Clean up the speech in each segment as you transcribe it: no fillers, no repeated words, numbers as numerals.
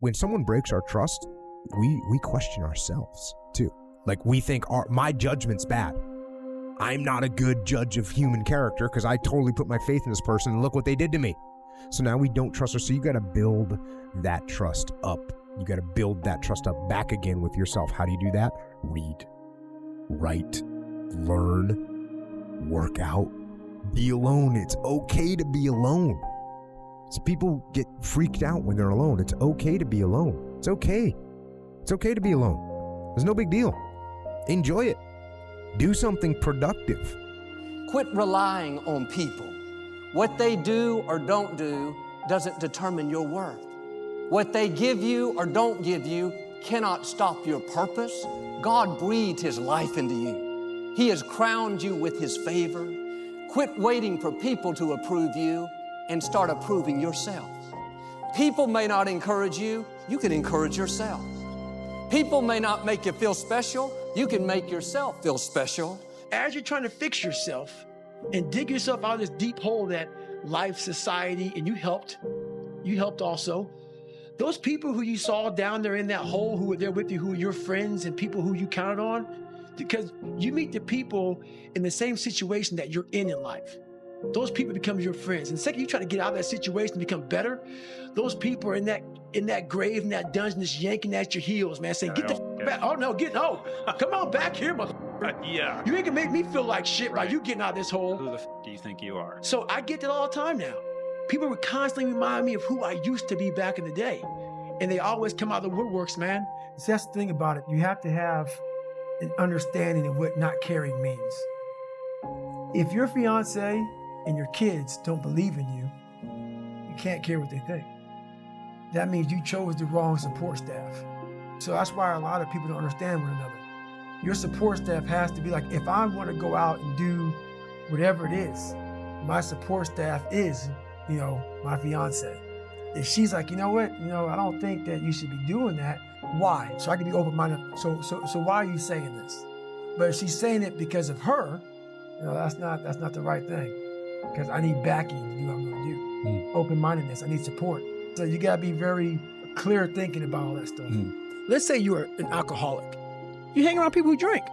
when someone breaks our trust, we question ourselves too. Like we think my judgment's bad. I'm not a good judge of human character because I totally put my faith in this person and look what they did to me. So now we don't trust her. So you got to build that trust up. You got to build that trust up back again with yourself. How do you do that? Read, write, learn, work out, be alone. It's okay to be alone. So people get freaked out when they're alone. It's okay to be alone. It's okay. It's okay to be alone. There's no big deal. Enjoy it. Do something productive. Quit relying on people. What they do or don't do doesn't determine your worth. What they give you or don't give you cannot stop your purpose. God breathed His life into you. He has crowned you with His favor. Quit waiting for people to approve you and start approving yourself. People may not encourage you. You can encourage yourself. People may not make you feel special. You can make yourself feel special. As you're trying to fix yourself and dig yourself out of this deep hole that life, society, and you helped also, those people who you saw down there in that hole who were there with you, who were your friends and people who you counted on, because you meet the people in the same situation that you're in life. Those people become your friends. And the second you try to get out of that situation and become better, those people are in that grave, in that dungeon, just yanking at your heels, man, saying, get the back. Oh, no, come on back here, motherfucker. Yeah. You ain't gonna make me feel like shit by you getting out of this hole. Who the do you think you are? So I get that all the time now. People would constantly remind me of who I used to be back in the day. And they always come out of the woodworks, man. See, that's the thing about it. You have to have an understanding of what not caring means. If your fiance and your kids don't believe in you, you can't care what they think. That means you chose the wrong support staff. So that's why a lot of people don't understand one another. Your support staff has to be like, if I want to go out and do whatever it is, my support staff is, my fiance. If she's like, you know what, I don't think that you should be doing that. Why? So I can be open-minded. So why are you saying this? But if she's saying it because of her, that's not the right thing. Because I need backing to do what I'm going to do. Open-mindedness, I need support. So you got to be very clear thinking about all that stuff. Let's say you're an alcoholic. You hang around people who drink.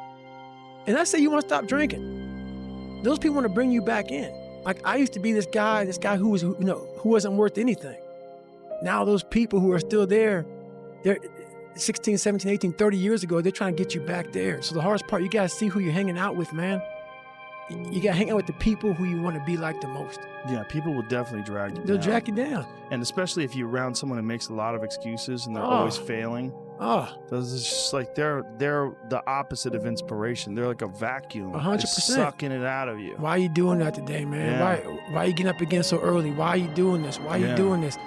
And let's say you want to stop drinking. Those people want to bring you back in. Like I used to be this guy who wasn't worth anything. Now those people who are still there, they're 16, 17, 18, 30 years ago, they're trying to get you back there. So the hardest part, you got to see who you're hanging out with, man. You got to hang out with the people who you want to be like the most. Yeah, people will definitely drag you down. They'll drag you down. And especially if you're around someone who makes a lot of excuses and they're always failing. Those is just like they're the opposite of inspiration. They're like a vacuum. 100%. It's sucking it out of you. Why are you doing that today, man? Yeah. Why are you getting up again so early? Why are you doing this? Why are you doing this?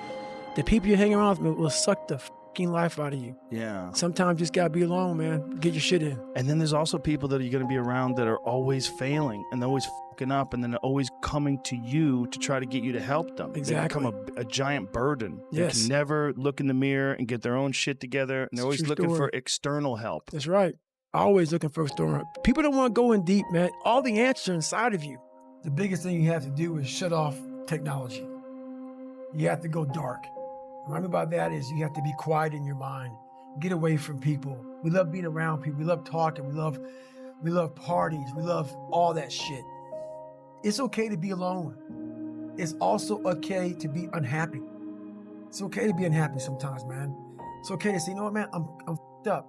The people you hang around with will suck the fucking life out of you. Yeah. Sometimes you just gotta be alone, man. Get your shit in. And then there's also people that you're gonna be around that are always failing and they're always fucking up and then they're always coming to you to try to get you to help them. Exactly. They become a giant burden. Yes. They can never look in the mirror and get their own shit together. And they're always looking for external help. That's right. Always looking for external help. People don't want to go in deep, man. All the answers are inside of you. The biggest thing you have to do is shut off technology. You have to go dark. What I mean by that is you have to be quiet in your mind. Get away from people. We love being around people. We love talking. We love parties. We love all that shit. It's okay to be alone. It's also okay to be unhappy. It's okay to be unhappy sometimes, man. It's okay to say, you know what, man, I'm f***ed up.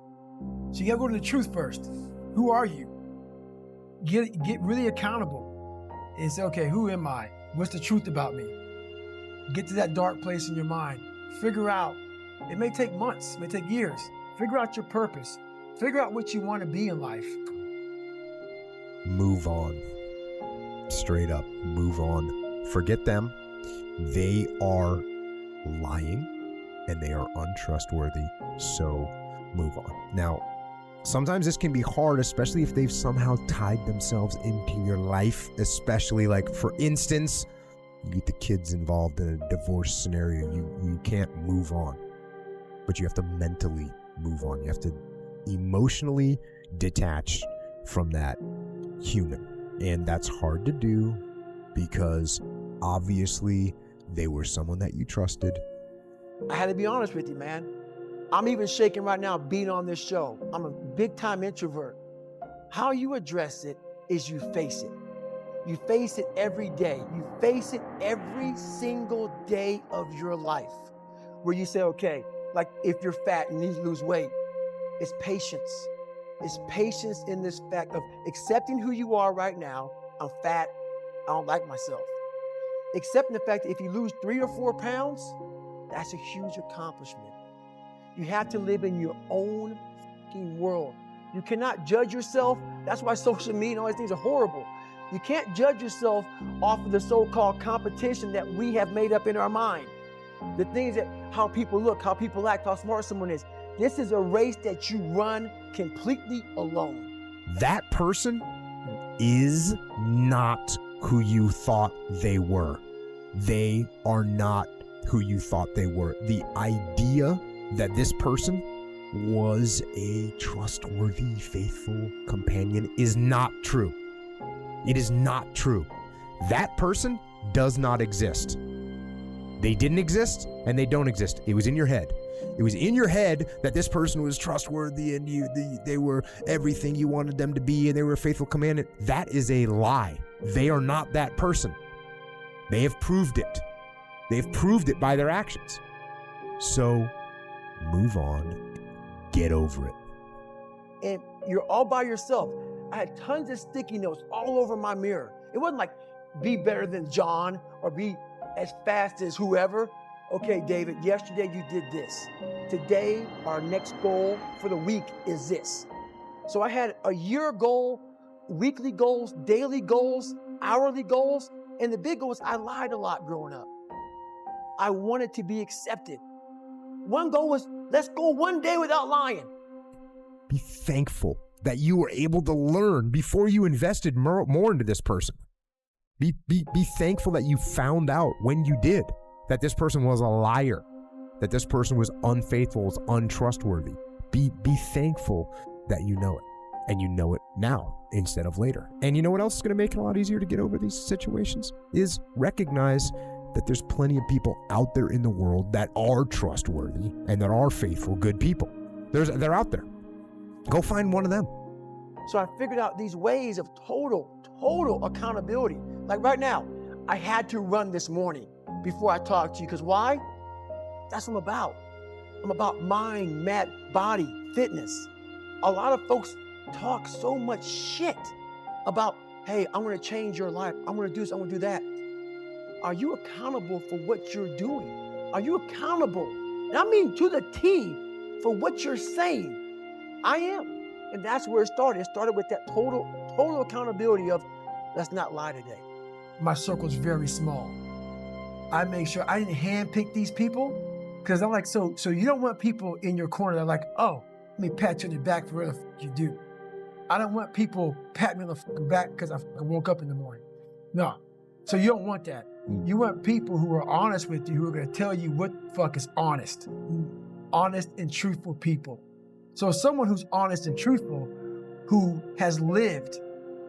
So you gotta go to the truth first. Who are you? Get really accountable and say, okay, who am I? What's the truth about me? Get to that dark place in your mind. Figure out, it may take months, it may take years. Figure out your purpose. Figure out what you want to be in life. Move on. Straight up, move on. Forget them. They are lying and they are untrustworthy. So move on. Now, sometimes this can be hard, especially if they've somehow tied themselves into your life, especially like, for instance, you get the kids involved in a divorce scenario, you can't move on, but you have to mentally move on. You have to emotionally detach from that human. And that's hard to do because obviously they were someone that you trusted. I had to be honest with you, man. I'm even shaking right now being on this show. I'm a big time introvert. How you address it is you face it. You face it every day. You face it every single day of your life. Where you say, okay, like if you're fat and you need to lose weight, it's patience. It's patience in this fact of accepting who you are right now. I'm fat, I don't like myself. Accepting the fact that if you lose 3 or 4 pounds, that's a huge accomplishment. You have to live in your own fucking world. You cannot judge yourself. That's why social media and all these things are horrible. You can't judge yourself off of the so-called competition that we have made up in our mind. The things that, how people look, how people act, how smart someone is. This is a race that you run completely alone. That person is not who you thought they were. They are not who you thought they were. The idea that this person was a trustworthy, faithful companion is not true. It is not true. That person does not exist. They didn't exist and they don't exist. It was in your head. It was in your head that this person was trustworthy and they were everything you wanted them to be and they were a faithful companion. That is a lie. They are not that person. They have proved it. They've proved it by their actions. So move on. Get over it. And you're all by yourself. I had tons of sticky notes all over my mirror. It wasn't like be better than John or be as fast as whoever. Okay, David, yesterday you did this. Today, our next goal for the week is this. So I had a year goal, weekly goals, daily goals, hourly goals, and the big goal was I lied a lot growing up. I wanted to be accepted. One goal was, let's go one day without lying. Be thankful that you were able to learn before you invested more into this person. Be thankful that you found out when you did that this person was a liar, that this person was unfaithful, was untrustworthy. Be thankful that you know it, and you know it now instead of later. And you know what else is going to make it a lot easier to get over these situations? Is recognize that there's plenty of people out there in the world that are trustworthy and that are faithful, good people. They're out there. Go find one of them. So I figured out these ways of total accountability. Like right now, I had to run this morning before I talk to you, because why? That's what I'm about. I'm about mind, body, fitness. A lot of folks talk so much shit about, hey, I'm gonna change your life. I'm gonna do this, I'm gonna do that. Are you accountable for what you're doing? Are you accountable? And I mean to the T for what you're saying. I am. And that's where it started. It started with that total accountability of, let's not lie today. My circle's very small. I make sure I didn't handpick these people, because I'm like, so you don't want people in your corner that are like, oh, let me pat you on the back for what the fuck you do. I don't want people patting me on the fucking back because I woke up in the morning. No. So you don't want that. You want people who are honest with you, who are going to tell you what the fuck is honest. Honest and truthful people. So someone who's honest and truthful, who has lived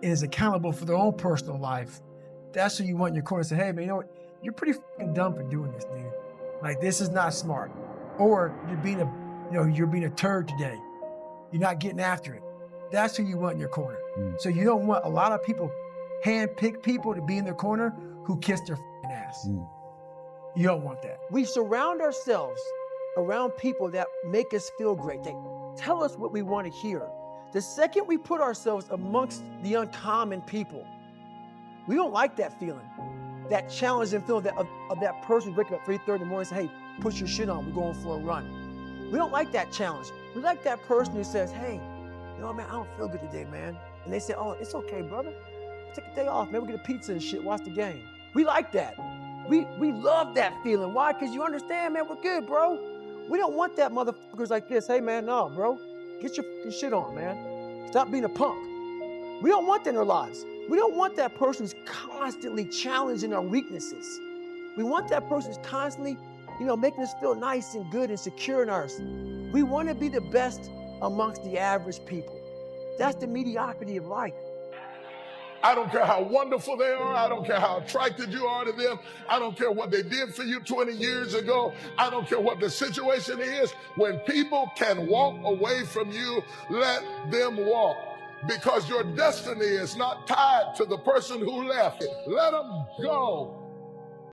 and is accountable for their own personal life, that's who you want in your corner to say, hey, man, you know what? You're pretty fucking dumb for doing this, dude. Like, this is not smart. Or you're being a turd today. You're not getting after it. That's who you want in your corner. So you don't want a lot of people, hand-pick people to be in their corner who kiss their fucking ass. You don't want that. We surround ourselves around people that make us feel great. They tell us what we want to hear. The second we put ourselves amongst the uncommon people, we don't like that feeling. That challenging feeling of that person waking up at 3:30 in the morning and say, hey, put your shit on, we're going for a run. We don't like that challenge. We like that person who says, hey, you know, man, I don't feel good today, man. And they say, oh, it's okay, brother. Take a day off, man, we'll get a pizza and shit, watch the game. We like that. We love that feeling. Why? Because you understand, man, we're good, bro. We don't want that motherfuckers like this. Hey, man, no, bro. Get your shit on, man. Stop being a punk. We don't want that in our lives. We don't want that person who's constantly challenging our weaknesses. We want that person who's constantly, making us feel nice and good and secure in ours. We want to be the best amongst the average people. That's the mediocrity of life. I don't care how wonderful they are. I don't care how attracted you are to them. I don't care what they did for you 20 years ago. I don't care what the situation is. When people can walk away from you, let them walk. Because your destiny is not tied to the person who left. Let them go.